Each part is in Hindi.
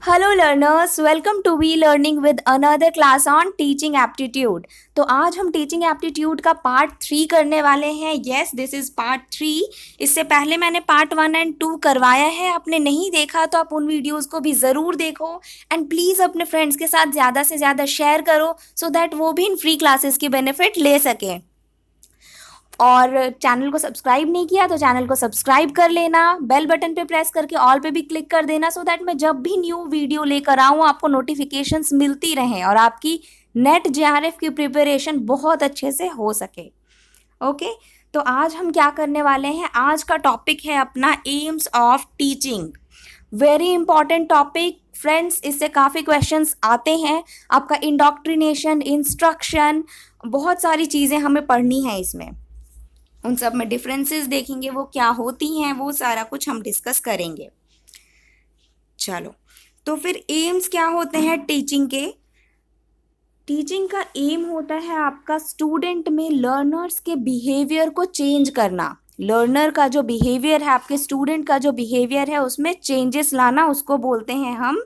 Hello learners, welcome to V learning with another class on teaching aptitude. तो आज हम टीचिंग एप्टीट्यूड का पार्ट 3 करने वाले हैं। Yes, this is part 3। इससे पहले मैंने पार्ट 1 एंड 2 करवाया है। आपने नहीं देखा तो आप उन वीडियोस को भी ज़रूर देखो एंड प्लीज़ अपने फ्रेंड्स के साथ ज़्यादा से ज़्यादा शेयर करो सो दैट वो भी इन फ्री क्लासेस की बेनिफिट ले सकें। और चैनल को सब्सक्राइब नहीं किया तो चैनल को सब्सक्राइब कर लेना, बेल बटन पे प्रेस करके ऑल पे भी क्लिक कर देना सो दैट मैं जब भी न्यू वीडियो लेकर आऊँ आपको नोटिफिकेशंस मिलती रहें और आपकी नेट जेआरएफ की प्रिपरेशन बहुत अच्छे से हो सके। ओके, तो आज हम क्या करने वाले हैं? आज का टॉपिक है अपना AIIMS of teaching. Very important topic friends, इससे काफ़ी क्वेश्चंस आते हैं। आपका इंडोक्ट्रिनेशन, इंस्ट्रक्शन, बहुत सारी चीज़ें हमें पढ़नी है इसमें। उन सब में डिफरेंसेस देखेंगे, वो क्या होती हैं, वो सारा कुछ हम डिस्कस करेंगे। चलो, तो फिर एम्स क्या होते हैं टीचिंग के? टीचिंग का एम होता है आपका स्टूडेंट में लर्नर्स के बिहेवियर को चेंज करना। लर्नर का जो बिहेवियर है, आपके स्टूडेंट का जो बिहेवियर है, उसमें चेंजेस लाना, उसको बोलते हैं हम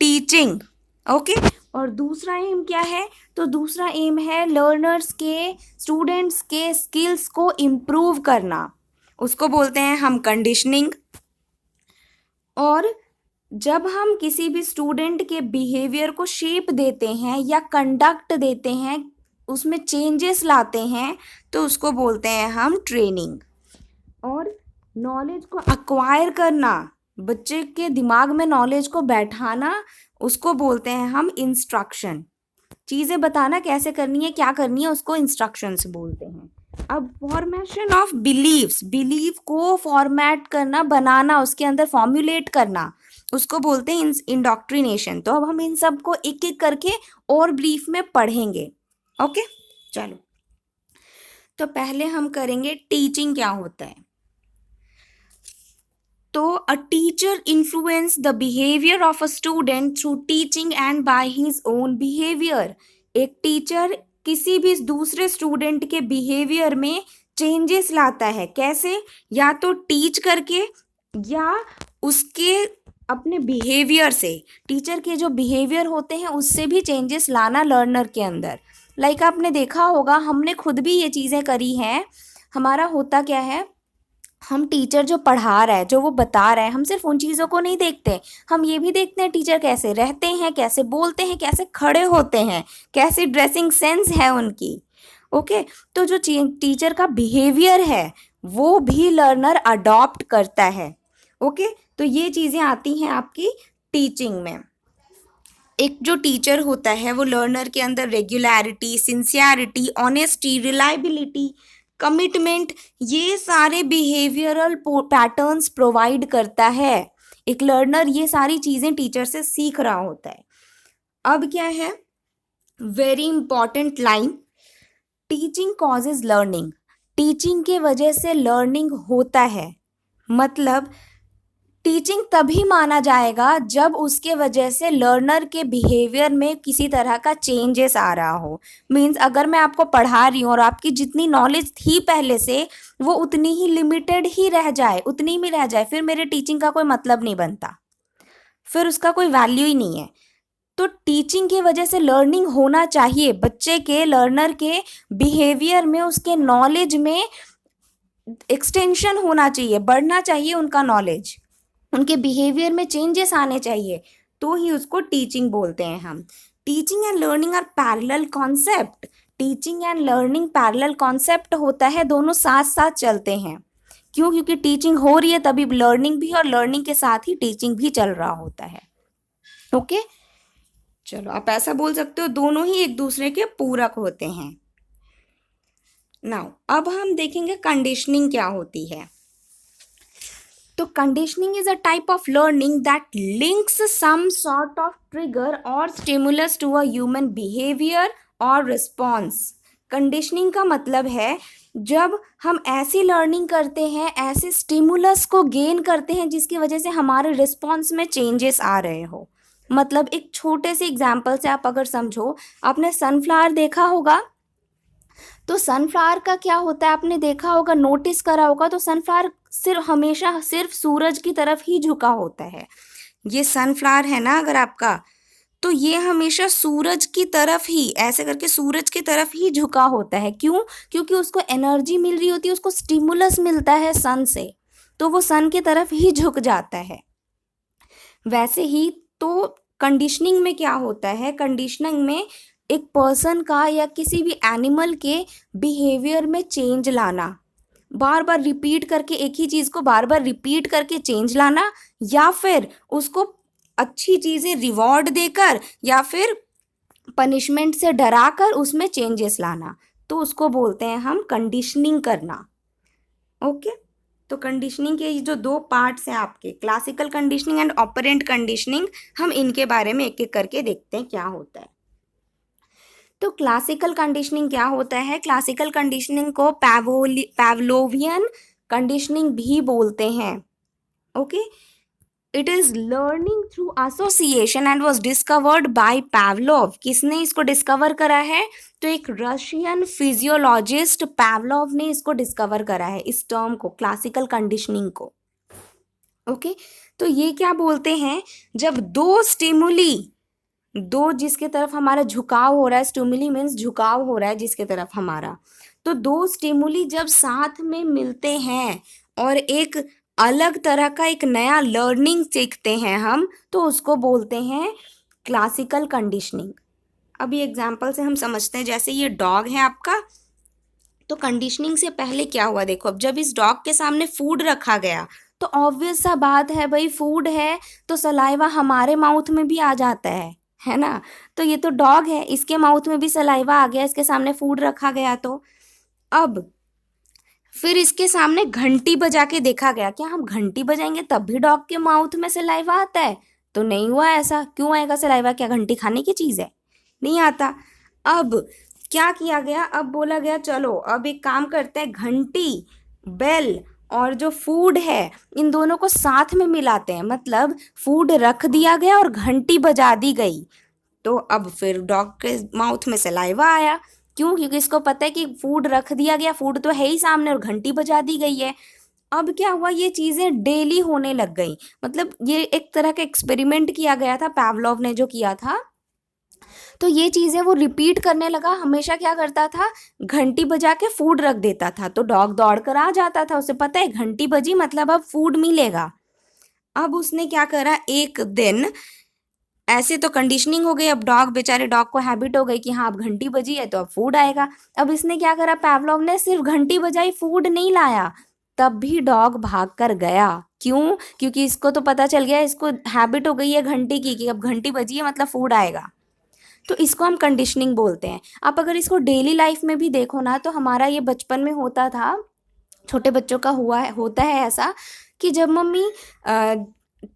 टीचिंग। ओके, और दूसरा एम क्या है? तो दूसरा एम है लर्नर्स के, स्टूडेंट्स के स्किल्स को इम्प्रूव करना, उसको बोलते हैं हम कंडीशनिंग। और जब हम किसी भी स्टूडेंट के बिहेवियर को शेप देते हैं या कंडक्ट देते हैं, उसमें चेंजेस लाते हैं, तो उसको बोलते हैं हम ट्रेनिंग। और नॉलेज को अक्वायर करना, बच्चे के दिमाग में नॉलेज को बैठाना, उसको बोलते हैं हम इंस्ट्रक्शन। चीज़ें बताना कैसे करनी है, क्या करनी है, उसको इंस्ट्रक्शंस बोलते हैं। अब फॉर्मेशन ऑफ बिलीव्स, बिलीव को फॉर्मेट करना, बनाना, उसके अंदर फॉर्मुलेट करना, उसको बोलते हैं इंडोक्ट्रिनेशन। तो अब हम इन सब को एक एक करके और ब्रीफ में पढ़ेंगे। ओके, चलो, तो पहले हम करेंगे टीचिंग क्या होता है। तो a teacher influence the behaviour of a student through teaching and by his own behaviour. एक टीचर किसी भी दूसरे स्टूडेंट के बिहेवियर में चेंजेस लाता है। कैसे? या तो टीच करके या उसके अपने बिहेवियर से। टीचर के जो बिहेवियर होते हैं उससे भी चेंजेस लाना लर्नर के अंदर। लाइक आपने देखा होगा, हमने खुद भी ये चीज़ें करी हैं। हमारा होता क्या है, हम टीचर जो पढ़ा रहा है, जो वो बता रहा है, हम सिर्फ उन चीज़ों को नहीं देखते, हम ये भी देखते हैं टीचर कैसे रहते हैं, कैसे बोलते हैं, कैसे खड़े होते हैं, कैसी ड्रेसिंग सेंस है उनकी। ओके, तो जो टीचर का बिहेवियर है वो भी लर्नर अडॉप्ट करता है। ओके, तो ये चीज़ें आती हैं आपकी टीचिंग में। एक जो टीचर होता है वो लर्नर के अंदर regularity, sincerity, honesty, reliability, commitment, ये सारे बिहेवियरल पैटर्न्स प्रोवाइड करता है। एक लर्नर ये सारी चीज़ें टीचर से सीख रहा होता है। अब क्या है, very important line, teaching causes learning. Teaching के वजह से लर्निंग होता है। मतलब टीचिंग तभी माना जाएगा जब उसके वजह से लर्नर के बिहेवियर में किसी तरह का चेंजेस आ रहा हो। मीन्स अगर मैं आपको पढ़ा रही हूँ और आपकी जितनी नॉलेज थी पहले से वो उतनी ही लिमिटेड ही रह जाए, उतनी में रह जाए, फिर मेरे टीचिंग का कोई मतलब नहीं बनता, फिर उसका कोई वैल्यू ही नहीं है। तो टीचिंग की वजह से लर्निंग होना चाहिए। बच्चे के, लर्नर के बिहेवियर में, उसके नॉलेज में एक्सटेंशन होना चाहिए, बढ़ना चाहिए उनका नॉलेज, उनके बिहेवियर में चेंजेस आने चाहिए, तो ही उसको टीचिंग बोलते हैं हम। Teaching and learning are parallel concept. Teaching and learning parallel concept होता है, दोनों साथ साथ चलते हैं। क्यों? क्योंकि टीचिंग हो रही है तभी लर्निंग भी, और लर्निंग के साथ ही टीचिंग भी चल रहा होता है। ओके, चलो, आप ऐसा बोल सकते हो, दोनों ही एक दूसरे के पूरक होते हैं। नाउ अब हम देखेंगे कंडीशनिंग क्या होती है। तो conditioning is a type of learning that links some sort of trigger और stimulus to a human behaviour और रिस्पॉन्स। कंडीशनिंग का मतलब है जब हम ऐसी लर्निंग करते हैं, ऐसे स्टिमुलस को गेन करते हैं जिसकी वजह से हमारे रिस्पॉन्स में चेंजेस आ रहे हो। मतलब एक छोटे से एग्जाम्पल से आप अगर समझो, आपने सनफ्लावर देखा होगा, तो सनफ्लावर का क्या होता है आपने देखा होगा, नोटिस करा होगा, तो सनफ्लावर सिर्फ हमेशा सिर्फ सूरज की तरफ ही झुका होता है। ये सनफ्लावर है ना अगर आपका, तो ये हमेशा सूरज की तरफ ही ऐसे करके सूरज की तरफ ही झुका होता है। क्यों? क्योंकि उसको एनर्जी मिल रही होती है, उसको स्टिमुलस मिलता है सन से, तो वो सन की तरफ ही झुक जाता है। वैसे ही तो कंडीशनिंग में क्या होता है, कंडीशनिंग में एक पर्सन का या किसी भी एनिमल के बिहेवियर में चेंज लाना, बार बार रिपीट करके एक ही चीज़ को बार बार रिपीट करके चेंज लाना, या फिर उसको अच्छी चीज़ें रिवॉर्ड देकर या फिर पनिशमेंट से डराकर उसमें चेंजेस लाना, तो उसको बोलते हैं हम कंडीशनिंग करना। ओके, तो कंडीशनिंग के जो दो पार्ट्स हैं आपके, classical conditioning and operant conditioning, हम इनके बारे में एक एक करके देखते हैं क्या होता है। तो क्लासिकल कंडीशनिंग क्या होता है? क्लासिकल कंडीशनिंग को पैवलोवियन कंडीशनिंग भी बोलते हैं। Okay, it is learning through association and was discovered by Pavlov. किसने इसको डिस्कवर करा है? तो एक रशियन फिजियोलॉजिस्ट पैवलोव ने इसको डिस्कवर करा है, इस टर्म को, क्लासिकल कंडीशनिंग को। ओके, तो ये क्या बोलते हैं, जब दो स्टिमुली, दो जिसके तरफ हमारा झुकाव हो रहा है, स्टिमुली मीन्स झुकाव हो रहा है जिसके तरफ हमारा, तो दो स्टिमुली जब साथ में मिलते हैं और एक अलग तरह का एक नया लर्निंग सीखते हैं हम, तो उसको बोलते हैं क्लासिकल कंडीशनिंग। अभी एग्जाम्पल से हम समझते हैं, जैसे ये डॉग है आपका, तो कंडीशनिंग से पहले क्या हुआ देखो, अब जब इस डॉग के सामने फूड रखा गया तो ऑब्वियस सा बात है भाई, फूड है तो सलाइवा हमारे माउथ में भी आ जाता है ना। तो ये तो डॉग है, इसके माउथ में भी सलाइवा आ गया, इसके सामने फूड रखा गया। तो अब फिर इसके सामने घंटी बजा के देखा गया, क्या हम घंटी बजाएंगे तब भी डॉग के माउथ में सलाइवा आता है? तो नहीं हुआ ऐसा। क्यों आएगा सलाइवा? क्या घंटी खाने की चीज़ है? नहीं आता। अब क्या किया गया, अब बोला गया चलो अब एक काम करते हैं, घंटी, बेल और जो फूड है इन दोनों को साथ में मिलाते हैं, मतलब फूड रख दिया गया और घंटी बजा दी गई, तो अब फिर डॉग के माउथ में सलाइवा आया। क्यों? क्योंकि इसको पता है कि फूड रख दिया गया, फूड तो है ही सामने और घंटी बजा दी गई है। अब क्या हुआ, ये चीज़ें डेली होने लग गई, मतलब ये एक तरह का एक्सपेरिमेंट किया गया था, पैवलोव ने जो किया था, तो ये चीज़ें वो रिपीट करने लगा। हमेशा क्या करता था, घंटी बजा के फूड रख देता था, तो डॉग दौड़ कर आ जाता था, उसे पता है घंटी बजी मतलब अब फूड मिलेगा। अब उसने क्या करा, एक दिन ऐसे तो कंडीशनिंग हो गई, अब डॉग, बेचारे डॉग को हैबिट हो गई कि हाँ अब घंटी बजी है तो अब फूड आएगा। अब इसने क्या करा, पैवलोव ने सिर्फ घंटी बजाई, फूड नहीं लाया, तब भी डॉग भाग कर गया। क्यों? क्योंकि इसको तो पता चल गया, इसको हैबिट हो गई है घंटी की, कि अब घंटी बजी है मतलब फूड आएगा। तो इसको हम कंडीशनिंग बोलते हैं। आप अगर इसको डेली लाइफ में भी देखो ना, तो हमारा ये बचपन में होता था, छोटे बच्चों का होता है ऐसा, कि जब मम्मी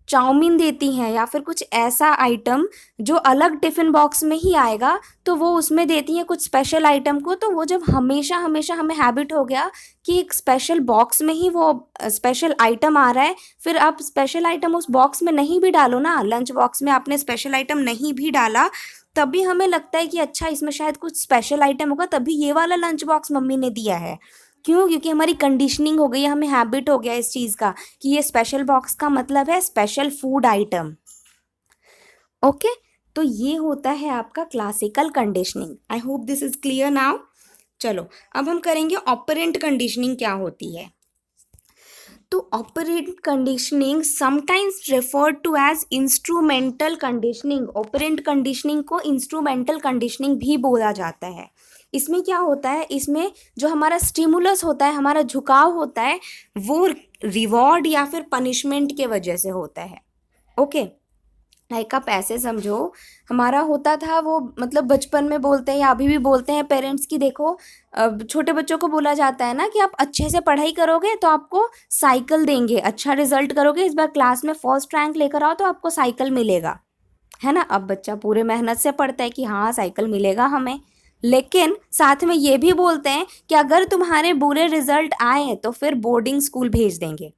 चाउमीन देती हैं या फिर कुछ ऐसा आइटम जो अलग टिफ़िन बॉक्स में ही आएगा, तो वो उसमें देती हैं कुछ स्पेशल आइटम को, तो वो जब हमेशा हमेशा हमें हैबिट हो गया कि एक स्पेशल बॉक्स में ही वो स्पेशल आइटम आ रहा है, फिर आप स्पेशल आइटम उस बॉक्स में नहीं भी डालो ना, लंच बॉक्स में आपने स्पेशल आइटम नहीं भी डाला, तब भी हमें लगता है कि अच्छा इसमें शायद कुछ स्पेशल आइटम होगा, तभी ये वाला लंच बॉक्स मम्मी ने दिया है। क्यों? क्योंकि हमारी कंडीशनिंग हो गई है, हमें हैबिट हो गया इस चीज़ का कि ये स्पेशल बॉक्स का मतलब है स्पेशल फूड आइटम। ओके, तो ये होता है आपका classical conditioning. I hope this is clear now. चलो अब हम करेंगे ऑपरेंट कंडीशनिंग क्या होती है। तो operant conditioning sometimes referred to as instrumental conditioning. Operant conditioning को इंस्ट्रूमेंटल कंडीशनिंग भी बोला जाता है। इसमें क्या होता है, इसमें जो हमारा स्टिमुलस होता है, हमारा झुकाव होता है, वो रिवॉर्ड या फिर पनिशमेंट के वजह से होता है। ओके, लाइक आप ऐसे समझो, हमारा होता था वो, मतलब बचपन में बोलते हैं या अभी भी बोलते हैं पेरेंट्स की, देखो अब छोटे बच्चों को बोला जाता है ना कि आप अच्छे से पढ़ाई करोगे तो आपको साइकिल देंगे, अच्छा रिजल्ट करोगे, इस बार क्लास में फर्स्ट रैंक लेकर आओ तो आपको साइकिल मिलेगा, है ना। अब बच्चा पूरे मेहनत से पढ़ता है कि हाँ साइकिल मिलेगा हमें, लेकिन साथ में ये भी बोलते हैं कि अगर तुम्हारे बुरे रिजल्ट आए तो फिर बोर्डिंग स्कूल भेज देंगे।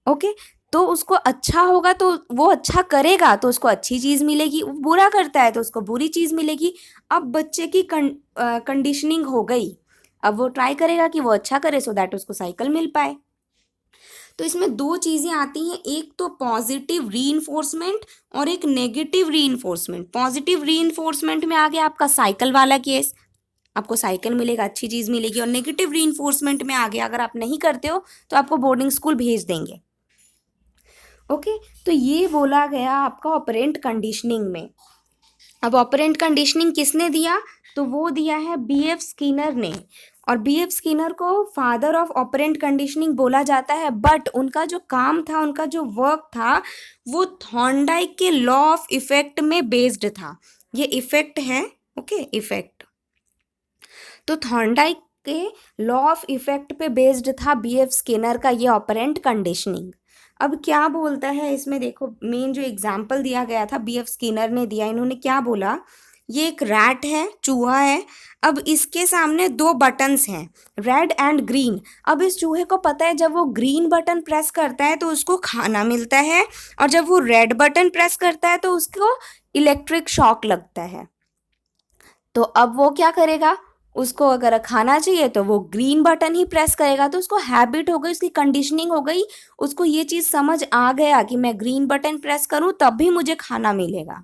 ओके, तो उसको अच्छा होगा तो वो अच्छा करेगा तो उसको अच्छी चीज़ मिलेगी, वो बुरा करता है तो उसको बुरी चीज़ मिलेगी। अब बच्चे की कंडीशनिंग हो गई, अब वो ट्राई करेगा कि वो अच्छा करे सो दैट उसको साइकिल मिल पाए। तो इसमें दो चीज़ें आती हैं, एक तो पॉजिटिव रीइंफोर्समेंट और एक नेगेटिव रीइंफोर्समेंट। पॉजिटिव रीइंफोर्समेंट में आ गया आपका साइकिल वाला केस, आपको साइकिल मिलेगा, अच्छी चीज़ मिलेगी। और नेगेटिव रीइंफोर्समेंट में आ गया अगर आप नहीं करते हो तो आपको बोर्डिंग स्कूल भेज देंगे। ओके, तो ये बोला गया आपका ऑपरेंट कंडीशनिंग में। अब ऑपरेंट कंडीशनिंग किसने दिया? तो वो दिया है बीएफ स्किनर ने। और बीएफ स्किनर को फादर ऑफ ऑपरेंट कंडीशनिंग बोला जाता है, बट उनका जो काम था, उनका जो वर्क था, वो थॉर्नडाइक के लॉ ऑफ इफेक्ट में बेस्ड था। ये इफेक्ट है, ओके, इफेक्ट। तो थॉर्नडाइक के लॉ ऑफ इफेक्ट पे बेस्ड था बीएफ स्किनर का ये ऑपरेंट कंडीशनिंग। अब क्या बोलता है इसमें, देखो मेन जो एग्जाम्पल दिया गया था बीएफ स्किनर ने दिया, इन्होंने क्या बोला, ये एक रैट है, चूहा है। अब इसके सामने दो बटन्स हैं, रेड एंड ग्रीन। अब इस चूहे को पता है जब वो ग्रीन बटन प्रेस करता है तो उसको खाना मिलता है, और जब वो रेड बटन प्रेस करता है तो उसको इलेक्ट्रिक शॉक लगता है। तो अब वो क्या करेगा, उसको अगर खाना चाहिए तो वो ग्रीन बटन ही प्रेस करेगा। तो उसको हैबिट हो गई, उसकी कंडीशनिंग हो गई, उसको ये चीज़ समझ आ गया कि मैं ग्रीन बटन प्रेस करूं तब भी मुझे खाना मिलेगा।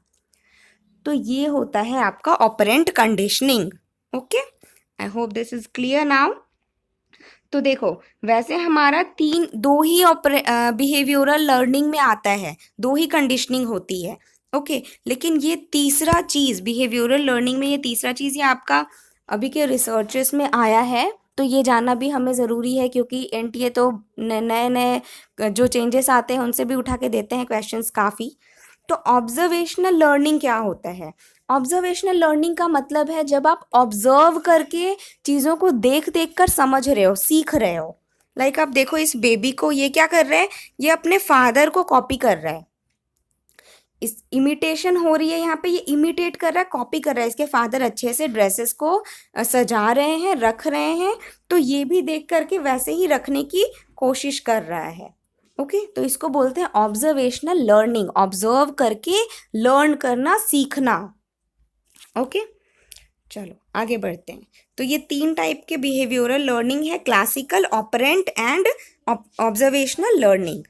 तो ये होता है आपका operant conditioning. Okay, I hope this is clear now. तो देखो, वैसे हमारा दो ही बिहेवियरल लर्निंग में आता है, दो ही कंडीशनिंग होती है। ओके, लेकिन ये तीसरा चीज़ बिहेवियरल लर्निंग में, ये तीसरा चीज़ ये आपका अभी के रिसर्चेस में आया है। तो ये जानना भी हमें ज़रूरी है, क्योंकि एनटीए तो नए नए जो चेंजेस आते हैं उनसे भी उठा के देते हैं क्वेश्चंस काफ़ी। तो ऑब्जर्वेशनल लर्निंग क्या होता है? ऑब्जर्वेशनल लर्निंग का मतलब है जब आप ऑब्जर्व करके चीज़ों को देख देख कर समझ रहे हो, सीख रहे हो। लाइक आप देखो इस बेबी को, ये क्या कर रहा है, ये अपने फादर को कॉपी कर रहा है। इस इमिटेशन हो रही है यहाँ पे, ये इमिटेट कर रहा है, कॉपी कर रहा है। इसके फादर अच्छे से ड्रेसेस को सजा रहे हैं, रख रहे हैं, तो ये भी देख करके वैसे ही रखने की कोशिश कर रहा है। ओके, तो इसको बोलते हैं ऑब्जर्वेशनल लर्निंग, ऑब्जर्व करके लर्न करना, सीखना। ओके, चलो आगे बढ़ते हैं। तो ये तीन टाइप के बिहेवियरल लर्निंग है, classical, operant and observational learning.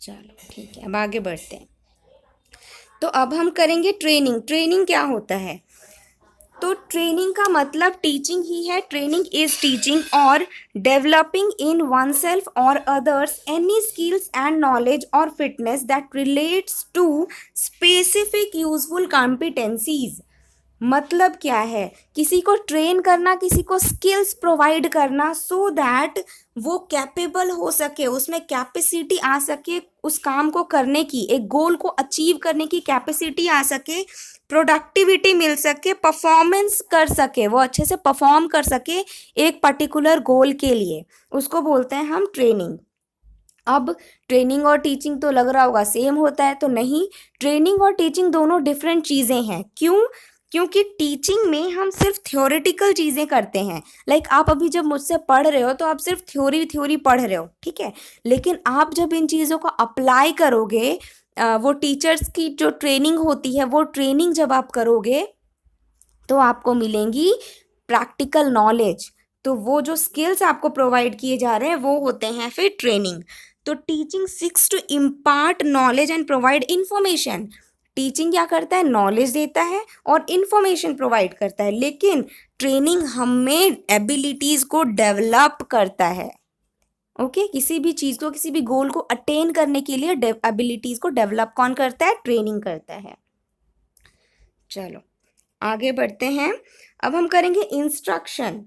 चलो ठीक है, अब आगे बढ़ते हैं। तो अब हम करेंगे ट्रेनिंग। ट्रेनिंग क्या होता है? तो ट्रेनिंग का मतलब टीचिंग ही है। ट्रेनिंग इज टीचिंग और डेवलपिंग इन वन सेल्फ और others any skills and knowledge और fitness that relates to specific useful competencies. मतलब क्या है? किसी को ट्रेन करना, किसी को स्किल्स प्रोवाइड करना, सो दैट वो कैपेबल हो सके, उसमें कैपेसिटी आ सके उस काम को करने की, एक गोल को अचीव करने की कैपेसिटी आ सके, प्रोडक्टिविटी मिल सके, परफॉर्मेंस कर सके, वो अच्छे से परफॉर्म कर सके एक पर्टिकुलर गोल के लिए, उसको बोलते हैं हम ट्रेनिंग। अब ट्रेनिंग और टीचिंग तो लग रहा होगा सेम होता है, तो नहीं, ट्रेनिंग और टीचिंग दोनों डिफरेंट चीज़ें हैं। क्यों? क्योंकि टीचिंग में हम सिर्फ थ्योरेटिकल चीज़ें करते हैं। लाइक आप अभी जब मुझसे पढ़ रहे हो तो आप सिर्फ थ्योरी पढ़ रहे हो, ठीक है। लेकिन आप जब इन चीज़ों को अप्लाई करोगे, वो टीचर्स की जो ट्रेनिंग होती है, वो ट्रेनिंग जब आप करोगे तो आपको मिलेंगी प्रैक्टिकल नॉलेज। तो वो जो स्किल्स आपको प्रोवाइड किए जा रहे हैं वो होते हैं फिर ट्रेनिंग। तो teaching seeks to impart knowledge and provide information. Teaching क्या करता है? नॉलेज देता है और इन्फॉर्मेशन प्रोवाइड करता है, लेकिन ट्रेनिंग हमें एबिलिटीज़ को डेवलप करता है। ओके, किसी भी चीज़ को, किसी भी गोल को अटेन करने के लिए एबिलिटीज़ को डेवलप कौन करता है? ट्रेनिंग करता है। चलो आगे बढ़ते हैं। अब हम करेंगे इंस्ट्रक्शन।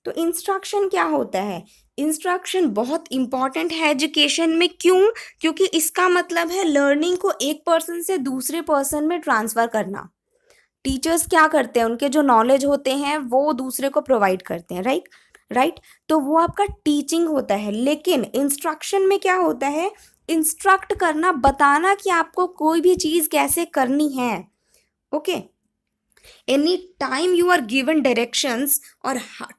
तो इंस्ट्रक्शन क्या होता है? इंस्ट्रक्शन बहुत इंपॉर्टेंट है एजुकेशन में। क्यों? क्योंकि इसका मतलब है लर्निंग को एक पर्सन से दूसरे पर्सन में ट्रांसफ़र करना। टीचर्स क्या करते हैं? उनके जो नॉलेज होते हैं वो दूसरे को प्रोवाइड करते हैं, राइट। तो वो आपका टीचिंग होता है। लेकिन इंस्ट्रक्शन में क्या होता है? इंस्ट्रक्ट करना, बताना कि आपको कोई भी चीज़ कैसे करनी है। Okay, any time you are given directions और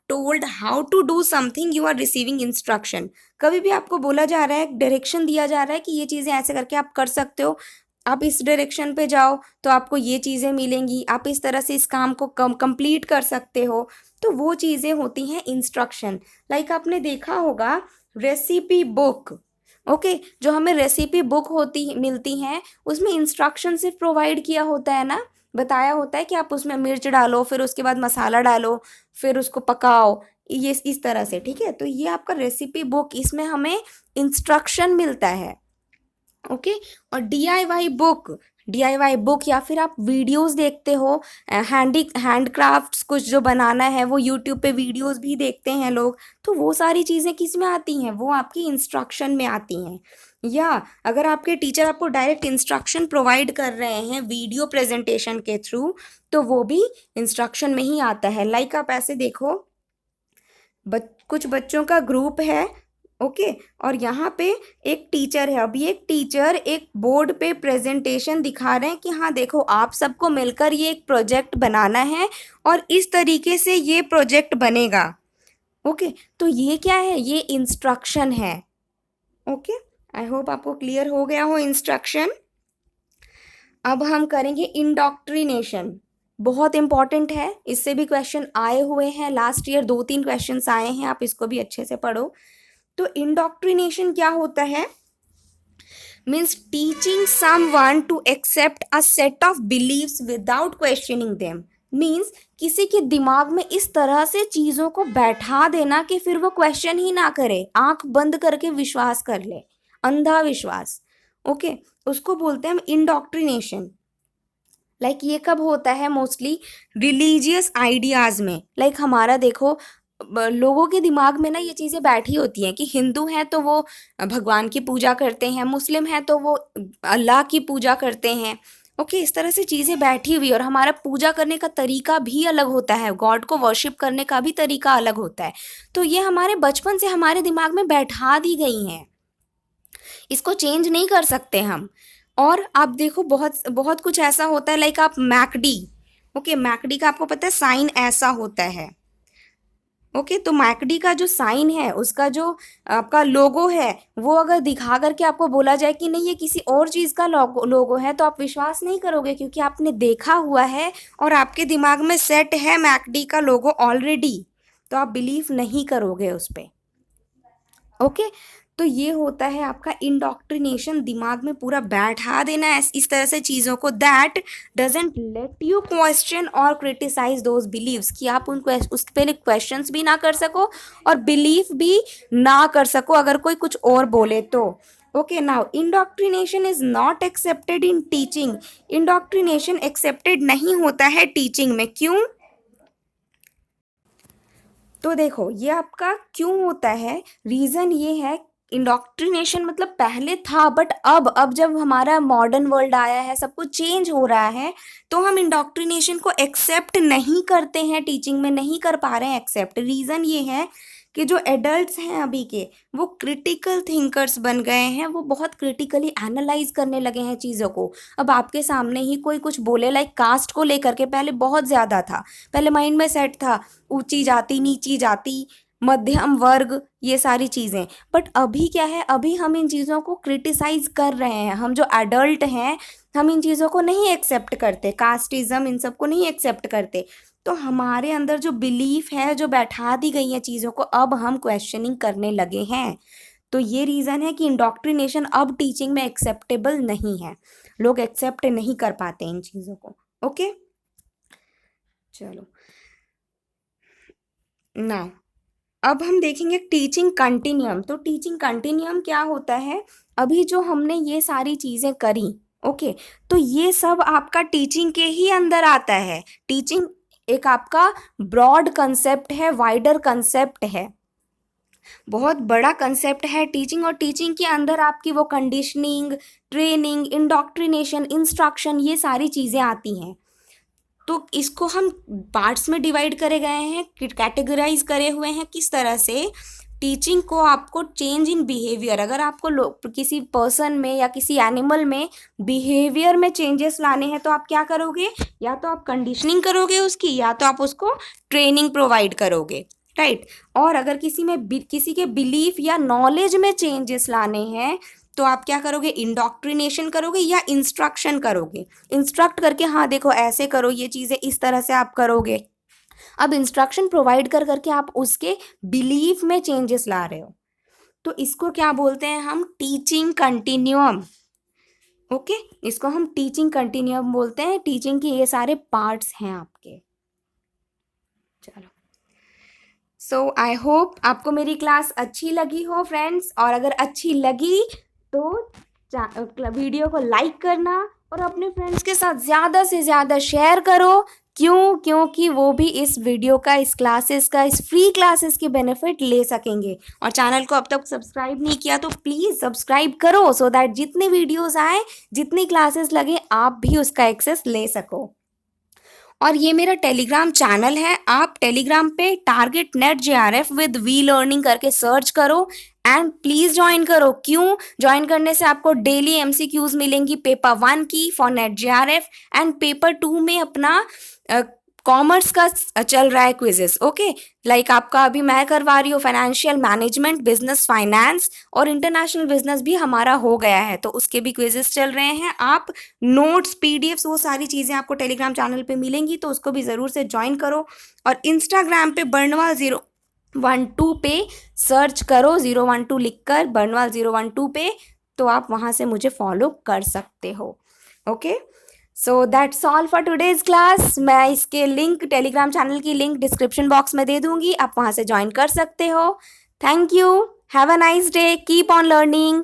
told how to do something, you are receiving instruction. कभी भी आपको बोला जा रहा है, डायरेक्शन दिया जा रहा है कि ये चीज़ें ऐसे करके आप कर सकते हो, आप इस डायरेक्शन पे जाओ तो आपको ये चीज़ें मिलेंगी, आप इस तरह से इस काम को कंप्लीट कर सकते हो। तो वो चीज़ें होती हैं इंस्ट्रक्शन। लाइक आपने देखा होगा रेसिपी बुक, ओके जो हमें रेसिपी बुक होती मिलती हैं उसमें इंस्ट्रक्शन सिर्फ प्रोवाइड किया होता है ना, बताया होता है कि आप उसमें मिर्च डालो, फिर उसके बाद मसाला डालो, फिर उसको पकाओ, ये इस तरह से, ठीक है। तो ये आपका रेसिपी बुक, इसमें हमें इंस्ट्रक्शन मिलता है। ओके और डीआईवाई बुक या फिर आप वीडियोस देखते हो, हैंडक्राफ्ट्स कुछ जो बनाना है वो यूट्यूब पे वीडियोस भी देखते हैं लोग, तो वो सारी चीज़ें किस में आती हैं, वो आपकी इंस्ट्रक्शन में आती हैं। या अगर आपके टीचर आपको डायरेक्ट इंस्ट्रक्शन प्रोवाइड कर रहे हैं वीडियो प्रेजेंटेशन के थ्रू, तो वो भी इंस्ट्रक्शन में ही आता है। लाइक आप ऐसे देखो, कुछ बच्चों का ग्रुप है, ओके और यहाँ पे एक टीचर है। अभी एक टीचर एक बोर्ड पे प्रेजेंटेशन दिखा रहे हैं कि हाँ देखो आप सबको मिलकर ये एक प्रोजेक्ट बनाना है और इस तरीके से ये प्रोजेक्ट बनेगा। ओके तो ये क्या है, ये इंस्ट्रक्शन है। ओके आई होप आपको क्लियर हो गया हो इंस्ट्रक्शन। अब हम करेंगे इंडॉक्ट्रिनेशन, बहुत इंपॉर्टेंट है, इससे भी क्वेश्चन आए हुए हैं लास्ट ईयर, 2-3 क्वेश्चंस आए हैं, आप इसको भी अच्छे से पढ़ो। तो इंडॉक्ट्रिनेशन क्या होता है, means teaching someone to accept a set of beliefs without questioning them. Means किसी के दिमाग में इस तरह से चीज़ों को बैठा देना कि फिर वो क्वेश्चन ही ना करे, आंख बंद करके विश्वास कर ले, अंधा विश्वास। ओके उसको बोलते हैं हम इंडॉक्ट्रिनेशन। लाइक ये कब होता है, मोस्टली रिलीजियस आइडियाज़ में। लाइक हमारा देखो लोगों के दिमाग में ना ये चीज़ें बैठी होती हैं कि हिंदू हैं तो वो भगवान की पूजा करते हैं, मुस्लिम हैं तो वो अल्लाह की पूजा करते हैं। ओके इस तरह से चीज़ें बैठी हुई, और हमारा पूजा करने का तरीका भी अलग होता है, गॉड को वर्शिप करने का भी तरीका अलग होता है। तो ये हमारे बचपन से हमारे दिमाग में बैठा दी गई हैं, इसको चेंज नहीं कर सकते हम। और आप देखो बहुत बहुत कुछ ऐसा होता है, लाइक आप मैकडी, ओके मैकडी का आपको पता है साइन ऐसा होता है। ओके तो मैकडी का जो साइन है, उसका जो आपका लोगो है, वो अगर दिखा करके आपको बोला जाए कि नहीं ये किसी और चीज़ का लोगो है, तो आप विश्वास नहीं करोगे, क्योंकि आपने देखा हुआ है और आपके दिमाग में सेट है मैकडी का लोगो ऑलरेडी, तो आप बिलीव नहीं करोगे उस पर। ओके तो ये होता है आपका इंडॉक्ट्रिनेशन, दिमाग में पूरा बैठा देना इस तरह से चीज़ों को, that doesn't let you question और क्रिटिसाइज दोज बिलीव्स, कि आप उस पहले क्वेश्चंस भी ना कर सको और बिलीव भी ना कर सको अगर कोई कुछ और बोले तो। Okay now indoctrination is not accepted in teaching, indoctrination accepted नहीं होता है टीचिंग में, क्यों? तो देखो ये आपका क्यों होता है, रीज़न ये है, इंडॉक्ट्रिनेशन मतलब पहले था, बट अब जब हमारा मॉडर्न वर्ल्ड आया है, सब कुछ चेंज हो रहा है, तो हम इंडॉक्ट्रिनेशन को एक्सेप्ट नहीं करते हैं, टीचिंग में नहीं कर पा रहे हैं एक्सेप्ट। रीज़न ये है कि जो एडल्ट्स हैं अभी के, वो क्रिटिकल थिंकर्स बन गए हैं, वो बहुत क्रिटिकली एनालाइज करने लगे हैं चीज़ों को। अब आपके सामने ही कोई कुछ बोले, लाइक कास्ट को लेकर के पहले बहुत ज़्यादा था, पहले माइंड में सेट था ऊंची जाति नीची जाति मध्यम वर्ग ये सारी चीज़ें, बट अभी क्या है, अभी हम इन चीज़ों को क्रिटिसाइज कर रहे हैं, हम जो एडल्ट हैं हम इन चीज़ों को नहीं एक्सेप्ट करते, कास्टिज्म इन सब को नहीं एक्सेप्ट करते। तो हमारे अंदर जो बिलीफ है, जो बैठा दी गई है चीज़ों को, अब हम क्वेश्चनिंग करने लगे हैं। तो ये रीज़न है कि इंडॉक्ट्रिनेशन अब टीचिंग में एक्सेप्टेबल नहीं है, लोग एक्सेप्ट नहीं कर पाते इन चीज़ों को। ओके चलो ना अब हम देखेंगे टीचिंग कंटिन्यूम। तो टीचिंग कंटिन्यूम क्या होता है, अभी जो हमने ये सारी चीज़ें करी, ओके तो ये सब आपका टीचिंग के ही अंदर आता है। टीचिंग एक आपका ब्रॉड कंसेप्ट है, वाइडर कंसेप्ट है, बहुत बड़ा कंसेप्ट है टीचिंग, और टीचिंग के अंदर आपकी वो कंडीशनिंग, ट्रेनिंग, इंडॉक्ट्रिनेशन, इंस्ट्रक्शन, ये सारी चीज़ें आती हैं। तो इसको हम पार्ट्स में डिवाइड करे गए हैं, कैटेगराइज करे हुए हैं, किस तरह से टीचिंग को आपको चेंज इन बिहेवियर, अगर आपको किसी पर्सन में या किसी एनिमल में बिहेवियर में चेंजेस लाने हैं तो आप क्या करोगे, या तो आप कंडीशनिंग करोगे उसकी, या तो आप उसको ट्रेनिंग प्रोवाइड करोगे, राइट। और अगर किसी के बिलीफ या नॉलेज में चेंजेस लाने हैं तो आप क्या करोगे, इंडॉक्ट्रिनेशन करोगे या इंस्ट्रक्शन करोगे, इंस्ट्रक्ट करके हाँ देखो ऐसे करो, ये चीज़ें इस तरह से आप करोगे। अब इंस्ट्रक्शन प्रोवाइड कर करके आप उसके बिलीफ में चेंजेस ला रहे हो। तो इसको क्या बोलते हैं हम? टीचिंग कंटिन्यूअम। ओके, इसको हम टीचिंग कंटिन्यूअम बोलते हैं। टीचिंग के ये सारे पार्ट्स हैं आपके। चलो, सो आई होप आपको मेरी क्लास अच्छी लगी हो फ्रेंड्स, और अगर अच्छी लगी तो वीडियो को लाइक करना और अपने फ्रेंड्स के साथ ज़्यादा से ज़्यादा शेयर करो। क्योंकि वो भी इस वीडियो का, इस क्लासेस का, इस फ्री क्लासेस के बेनिफिट ले सकेंगे। और चैनल को अब तक सब्सक्राइब नहीं किया तो प्लीज़ सब्सक्राइब करो, सो दैट जितने वीडियोस आए, जितनी क्लासेस लगे, आप भी उसका एक्सेस ले सको। और ये मेरा टेलीग्राम चैनल है, आप टेलीग्राम पे target net JRF with V learning करके सर्च करो एंड प्लीज़ ज्वाइन करो। क्यों? ज्वाइन करने से आपको डेली MCQs मिलेंगी पेपर 1 की for net JRF, and paper 2 में अपना कॉमर्स का चल रहा है क्विजेस। ओके, लाइक आपका अभी मैं करवा रही हूँ फाइनेंशियल मैनेजमेंट, बिजनेस फाइनेंस, और इंटरनेशनल बिजनेस भी हमारा हो गया है, तो उसके भी क्विजेस चल रहे हैं। आप नोट्स, PDFs, वो सारी चीज़ें आपको टेलीग्राम चैनल पे मिलेंगी, तो उसको भी ज़रूर से ज्वाइन करो। और इंस्टाग्राम पे बर्नवाल 012 पे सर्च करो, 012 लिखकर बर्नवाल 012 पे, तो आप वहाँ से मुझे फॉलो कर सकते हो। Okay, so that's all for today's class. मैं इसके लिंक, टेलीग्राम चैनल की लिंक डिस्क्रिप्शन बॉक्स में दे दूंगी, आप वहाँ से ज्वाइन कर सकते हो। Thank you, have a nice day, keep on learning.